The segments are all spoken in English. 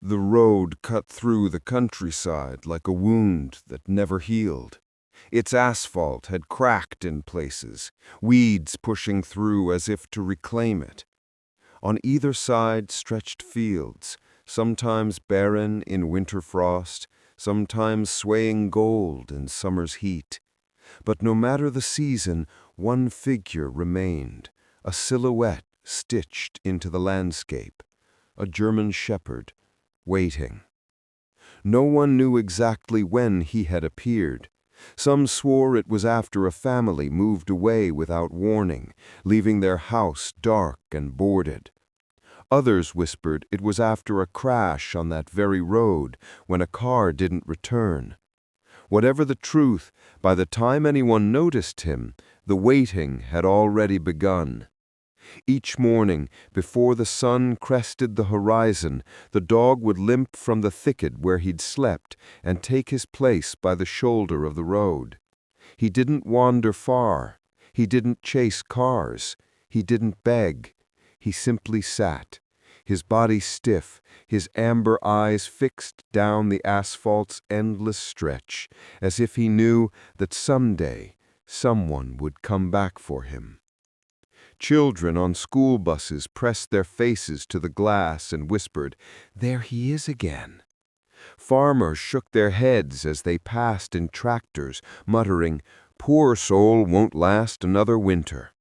The road cut through the countryside like a wound that never healed. Its asphalt had cracked in places, weeds pushing through as if to reclaim it. On either side stretched fields, sometimes barren in winter frost, sometimes swaying gold in summer's heat. But no matter the season, one figure remained, a silhouette stitched into the landscape, a German shepherd, waiting. No one knew exactly when he had appeared. Some swore it was after a family moved away without warning, leaving their house dark and boarded. Others whispered it was after a crash on that very road when a car didn't return. Whatever the truth, by the time anyone noticed him, the waiting had already begun. Each morning, before the sun crested the horizon, the dog would limp from the thicket where he'd slept and take his place by the shoulder of the road. He didn't wander far. He didn't chase cars. He didn't beg. He simply sat, his body stiff, his amber eyes fixed down the asphalt's endless stretch, as if he knew that someday someone would come back for him. Children on school buses pressed their faces to the glass and whispered, "There he is again." Farmers shook their heads as they passed in tractors, muttering, "Poor soul won't last another winter."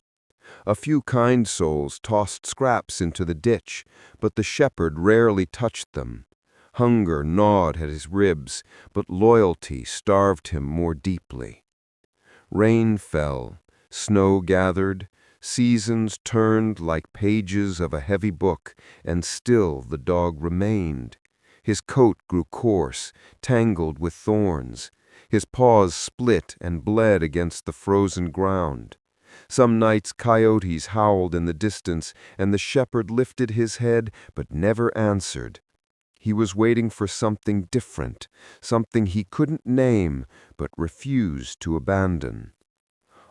A few kind souls tossed scraps into the ditch, but the shepherd rarely touched them. Hunger gnawed at his ribs, but loyalty starved him more deeply. Rain fell, snow gathered, seasons turned like pages of a heavy book, and still the dog remained. His coat grew coarse, tangled with thorns. His paws split and bled against the frozen ground. Some nights coyotes howled in the distance, and the shepherd lifted his head but never answered. He was waiting for something different, something he couldn't name but refused to abandon.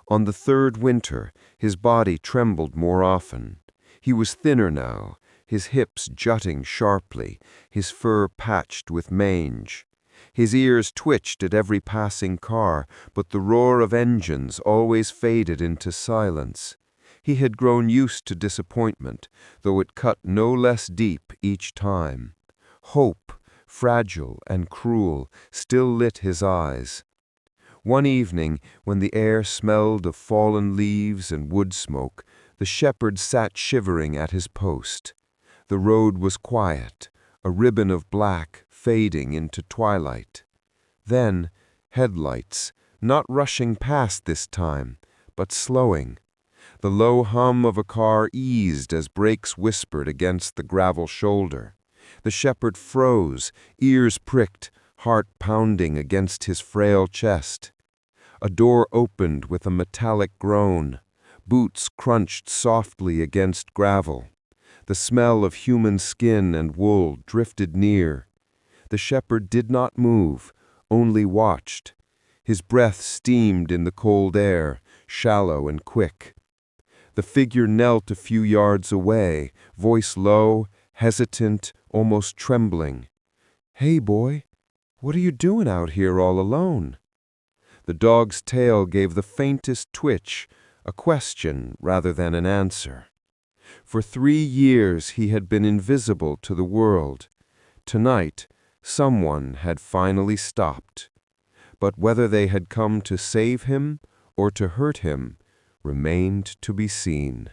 On the third winter, his body trembled more often. He was thinner now, his hips jutting sharply, his fur patched with mange. His ears twitched at every passing car, but the roar of engines always faded into silence. He had grown used to disappointment, though it cut no less deep each time. Hope, fragile and cruel, still lit his eyes. One evening, when the air smelled of fallen leaves and wood smoke, the shepherd sat shivering at his post. The road was quiet, a ribbon of black fading into twilight. Then, headlights, not rushing past this time, but slowing. The low hum of a car eased as brakes whispered against the gravel shoulder. The shepherd froze, ears pricked, heart pounding against his frail chest. A door opened with a metallic groan. Boots crunched softly against gravel. The smell of human skin and wool drifted near. The shepherd did not move, only watched. His breath steamed in the cold air, shallow and quick. The figure knelt a few yards away, voice low, hesitant, almost trembling. "Hey, boy, what are you doing out here all alone?" The dog's tail gave the faintest twitch, a question rather than an answer. For 3 years he had been invisible to the world. Tonight, someone had finally stopped. But whether they had come to save him or to hurt him remained to be seen.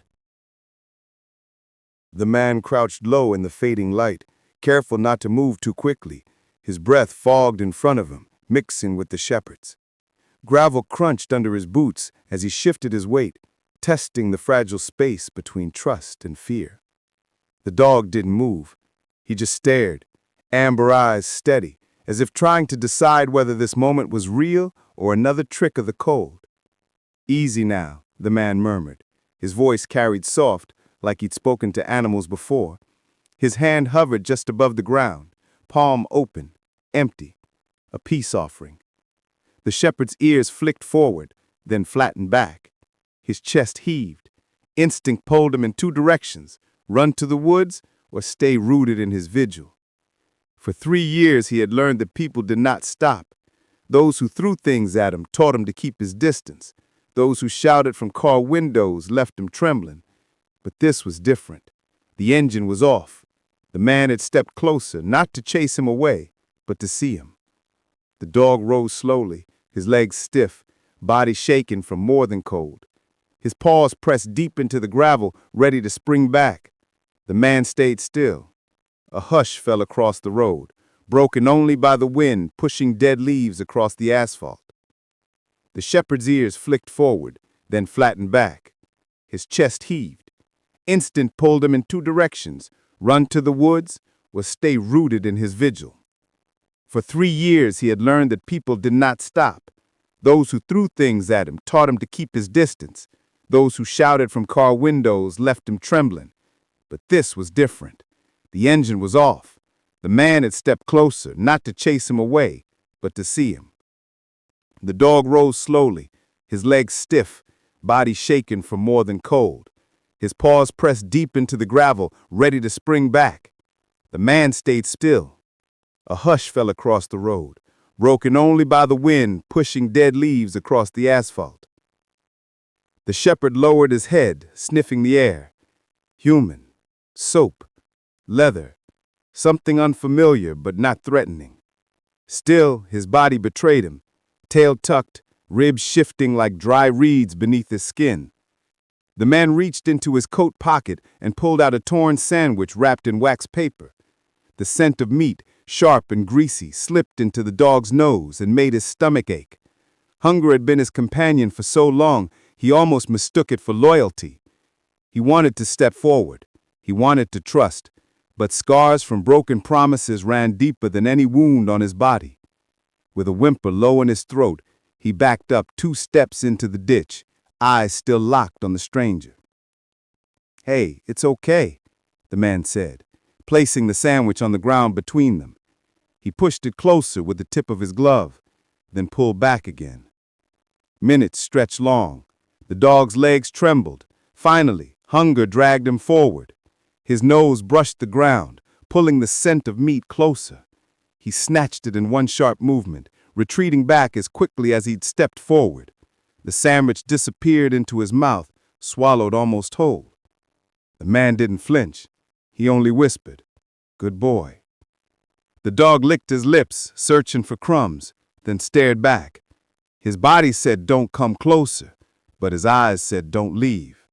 The man crouched low in the fading light, careful not to move too quickly, his breath fogged in front of him, mixing with the shepherd's. Gravel crunched under his boots as he shifted his weight, testing the fragile space between trust and fear. The dog didn't move. He just stared, amber eyes steady, as if trying to decide whether this moment was real or another trick of the cold. "Easy now," the man murmured. His voice carried soft, like he'd spoken to animals before. His hand hovered just above the ground, palm open, empty, a peace offering. The shepherd's ears flicked forward, then flattened back. His chest heaved. Instinct pulled him in 2 directions, run to the woods or stay rooted in his vigil. For 3 years he had learned that people did not stop. Those who threw things at him taught him to keep his distance. Those who shouted from car windows left him trembling. But this was different. The engine was off. The man had stepped closer, not to chase him away, but to see him. The dog rose slowly, his legs stiff, body shaking from more than cold. His paws pressed deep into the gravel, ready to spring back. The man stayed still. A hush fell across the road, broken only by the wind pushing dead leaves across the asphalt. The shepherd's ears flicked forward, then flattened back. His chest heaved. Instinct pulled him in two directions: run to the woods or stay rooted in his vigil. For 3 years he had learned that people did not stop. Those who threw things at him taught him to keep his distance. Those who shouted from car windows left him trembling. But this was different. The engine was off. The man had stepped closer, not to chase him away, but to see him. The dog rose slowly, his legs stiff, body shaken from more than cold. His paws pressed deep into the gravel, ready to spring back. The man stayed still. A hush fell across the road, broken only by the wind pushing dead leaves across the asphalt. The shepherd lowered his head, sniffing the air. Human, soap, leather, something unfamiliar but not threatening. Still, his body betrayed him, tail tucked, ribs shifting like dry reeds beneath his skin. The man reached into his coat pocket and pulled out a torn sandwich wrapped in wax paper. The scent of meat, sharp and greasy, slipped into the dog's nose and made his stomach ache. Hunger had been his companion for so long, he almost mistook it for loyalty. He wanted to step forward. He wanted to trust. But scars from broken promises ran deeper than any wound on his body. With a whimper low in his throat, he backed up 2 steps into the ditch, eyes still locked on the stranger. "Hey, it's okay," the man said, placing the sandwich on the ground between them. He pushed it closer with the tip of his glove, then pulled back again. Minutes stretched long. The dog's legs trembled. Finally, hunger dragged him forward. His nose brushed the ground, pulling the scent of meat closer. He snatched it in one sharp movement, retreating back as quickly as he'd stepped forward. The sandwich disappeared into his mouth, swallowed almost whole. The man didn't flinch. He only whispered, "Good boy." The dog licked his lips, searching for crumbs, then stared back. His body said, "Don't come closer," but his eyes said, "Don't leave."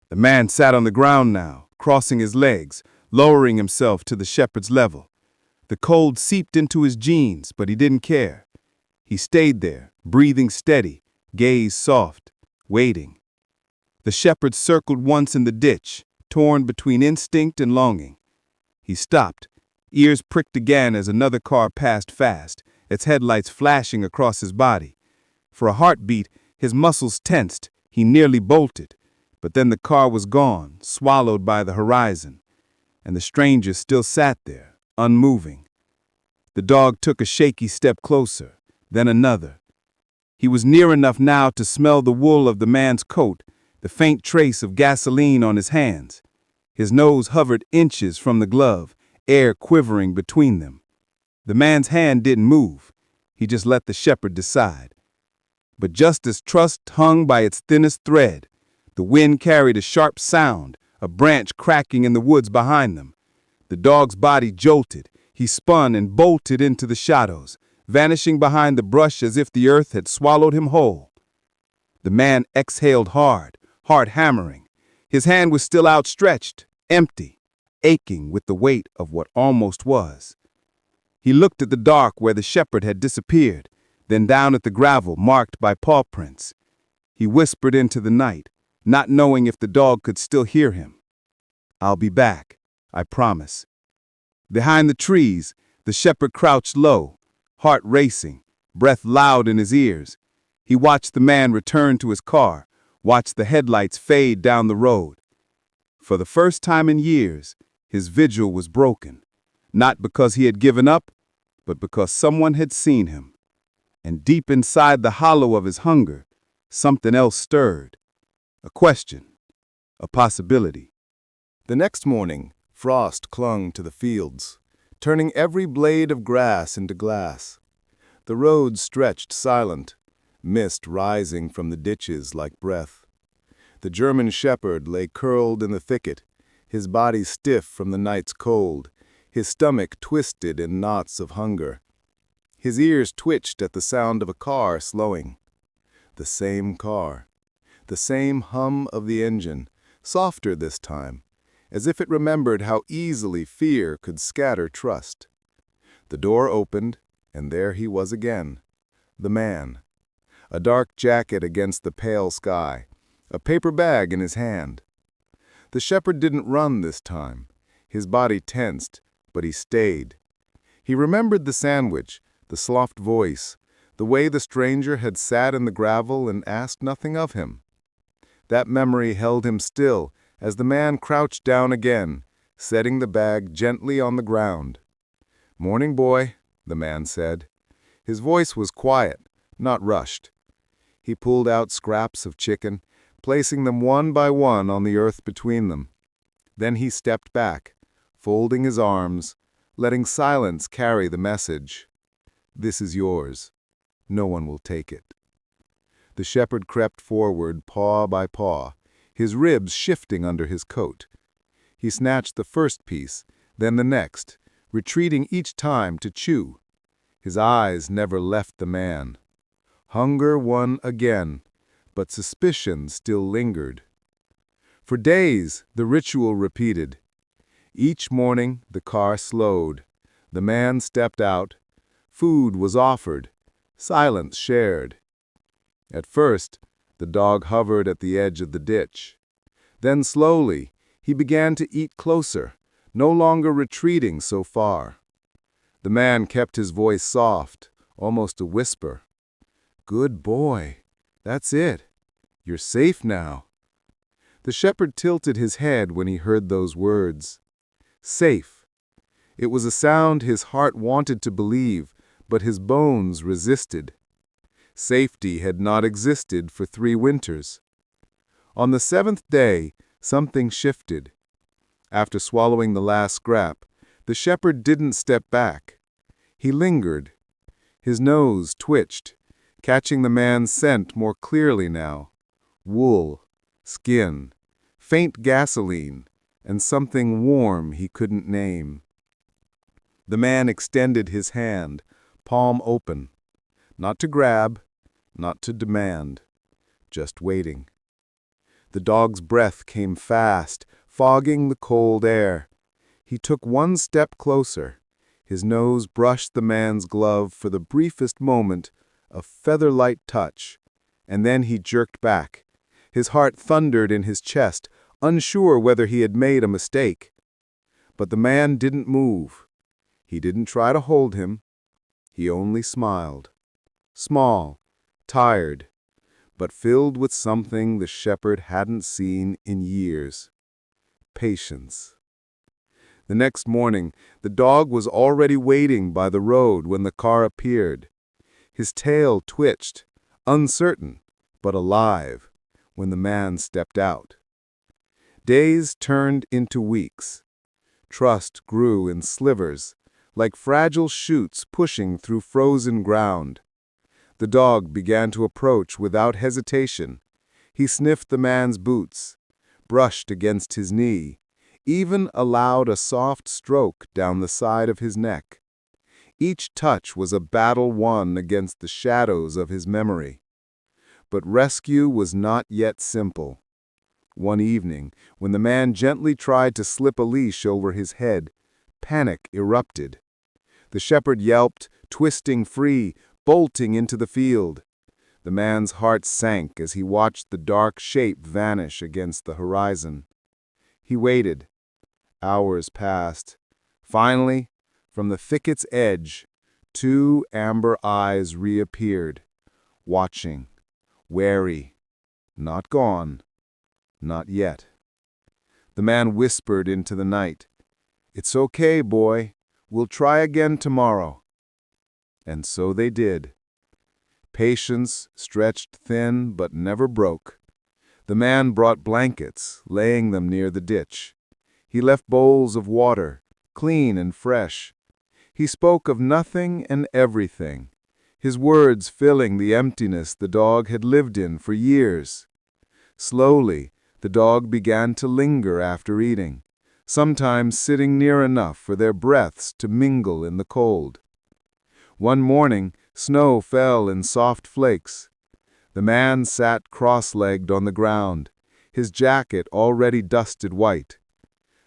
The man sat on the ground now, crossing his legs, lowering himself to the shepherd's level. The cold seeped into his jeans, but he didn't care. He stayed there, breathing steady, gaze soft, waiting. The shepherd circled once in the ditch, torn between instinct and longing. He stopped, ears pricked again as another car passed fast, its headlights flashing across his body. For a heartbeat, his muscles tensed, he nearly bolted. But then the car was gone, swallowed by the horizon, and the stranger still sat there, unmoving. The dog took a shaky step closer, then another. He was near enough now to smell the wool of the man's coat, the faint trace of gasoline on his hands. His nose hovered inches from the glove, air quivering between them. The man's hand didn't move. He just let the shepherd decide. But just as trust hung by its thinnest thread, the wind carried a sharp sound, a branch cracking in the woods behind them. The dog's body jolted. He spun and bolted into the shadows, vanishing behind the brush as if the earth had swallowed him whole. The man exhaled hard, heart hammering. His hand was still outstretched, empty, aching with the weight of what almost was. He looked at the dark where the shepherd had disappeared, then down at the gravel marked by paw prints. He whispered into the night, not knowing if the dog could still hear him. "I'll be back, I promise." Behind the trees, the shepherd crouched low, heart racing, breath loud in his ears. He watched the man return to his car, watched the headlights fade down the road. For the first time in years, his vigil was broken, not because he had given up, but because someone had seen him. And deep inside the hollow of his hunger, something else stirred. A question, a possibility. The next morning, frost clung to the fields, turning every blade of grass into glass. The road stretched silent, mist rising from the ditches like breath. The German shepherd lay curled in the thicket, his body stiff from the night's cold, his stomach twisted in knots of hunger. His ears twitched at the sound of a car slowing. The same car. The same hum of the engine, softer this time, as if it remembered how easily fear could scatter trust. The door opened, and there he was again. The man. A dark jacket against the pale sky, a paper bag in his hand. The shepherd didn't run this time. His body tensed, but he stayed. He remembered the sandwich, the soft voice, the way the stranger had sat in the gravel and asked nothing of him. That memory held him still as the man crouched down again, setting the bag gently on the ground. "Morning, boy," the man said. His voice was quiet, not rushed. He pulled out scraps of chicken, placing them one by one on the earth between them. Then he stepped back, folding his arms, letting silence carry the message. "This is yours. No one will take it." The shepherd crept forward paw by paw, his ribs shifting under his coat. He snatched the first piece, then the next, retreating each time to chew. His eyes never left the man. Hunger won again, but suspicion still lingered. For days, the ritual repeated. Each morning, the car slowed. The man stepped out. Food was offered. Silence shared. At first, the dog hovered at the edge of the ditch. Then slowly, he began to eat closer, no longer retreating so far. The man kept his voice soft, almost a whisper. "Good boy. That's it. You're safe now." The shepherd tilted his head when he heard those words. Safe. It was a sound his heart wanted to believe, but his bones resisted. Safety had not existed for 3 winters. On the 7th day, something shifted. After swallowing the last scrap, the shepherd didn't step back. He lingered. His nose twitched, catching the man's scent more clearly now. Wool, skin, faint gasoline, and something warm he couldn't name. The man extended his hand, palm open. Not to grab, not to demand, just waiting. The dog's breath came fast, fogging the cold air. He took one step closer. His nose brushed the man's glove for the briefest moment, a feather-light touch, and then he jerked back. His heart thundered in his chest, unsure whether he had made a mistake. But the man didn't move. He didn't try to hold him. He only smiled. Small, tired, but filled with something the shepherd hadn't seen in years. Patience. The next morning, the dog was already waiting by the road when the car appeared. His tail twitched, uncertain, but alive, when the man stepped out. Days turned into weeks. Trust grew in slivers, like fragile shoots pushing through frozen ground. The dog began to approach without hesitation. He sniffed the man's boots, brushed against his knee, even allowed a soft stroke down the side of his neck. Each touch was a battle won against the shadows of his memory. But rescue was not yet simple. One evening, when the man gently tried to slip a leash over his head, panic erupted. The shepherd yelped, twisting free, bolting into the field. The man's heart sank as he watched the dark shape vanish against the horizon. He waited. Hours passed. Finally, from the thicket's edge, 2 amber eyes reappeared, watching, wary, not gone, not yet. The man whispered into the night, "It's okay, boy. We'll try again tomorrow." And so they did. Patience stretched thin but never broke. The man brought blankets, laying them near the ditch. He left bowls of water, clean and fresh, He spoke of nothing and everything, his words filling the emptiness the dog had lived in for years. Slowly, the dog began to linger after eating, sometimes sitting near enough for their breaths to mingle in the cold. One morning, snow fell in soft flakes. The man sat cross-legged on the ground, his jacket already dusted white.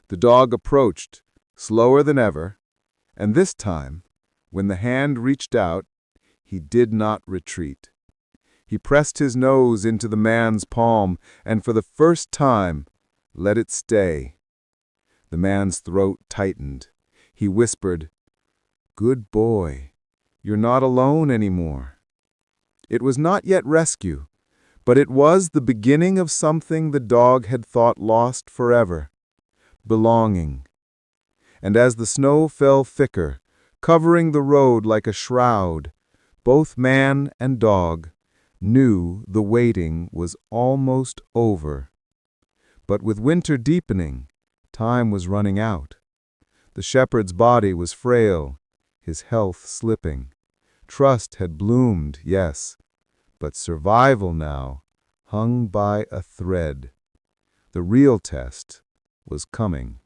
The dog approached, slower than ever, and this time, when the hand reached out, he did not retreat. He pressed his nose into the man's palm and for the first time let it stay. The man's throat tightened. He whispered, "Good boy, you're not alone anymore." It was not yet rescue, but it was the beginning of something the dog had thought lost forever: belonging. And as the snow fell thicker, covering the road like a shroud, both man and dog knew the waiting was almost over. But with winter deepening, time was running out. The shepherd's body was frail, his health slipping. Trust had bloomed, yes, but survival now hung by a thread. The real test was coming.